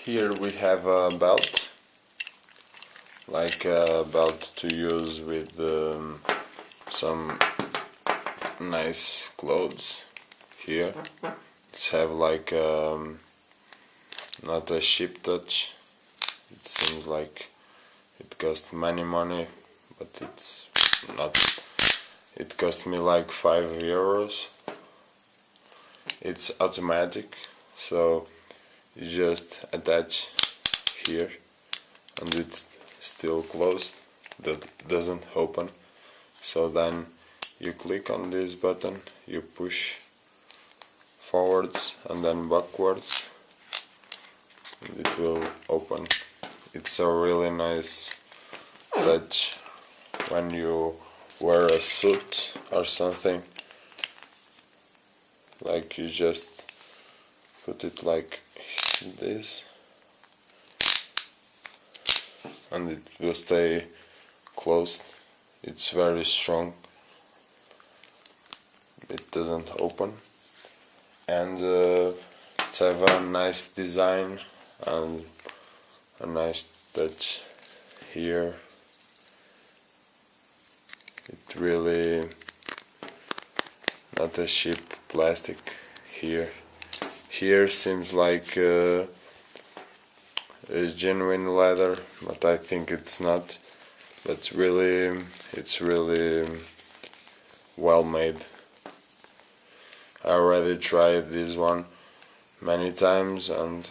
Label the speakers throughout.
Speaker 1: Here we have a belt, like a belt to use with some nice clothes. Here it's have like not a cheap touch. It seems like it cost money, but it's not. It cost me like €5. It's automatic, so you just attach here and it's still closed, that doesn't open. So then you click on this button, you push forwards and then backwards and it will open. It's a really nice touch when you wear a suit or something. Like you just put it like this and it will stay closed. It's very strong, it doesn't open, and it have a nice design and a nice touch here. It really not a cheap plastic here. Here seems like it's genuine leather, but I think it's not. But it's really well made. I already tried this one many times and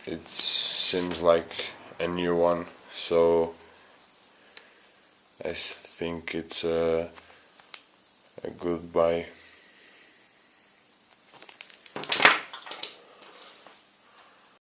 Speaker 1: it seems like a new one, so I think it's a good buy.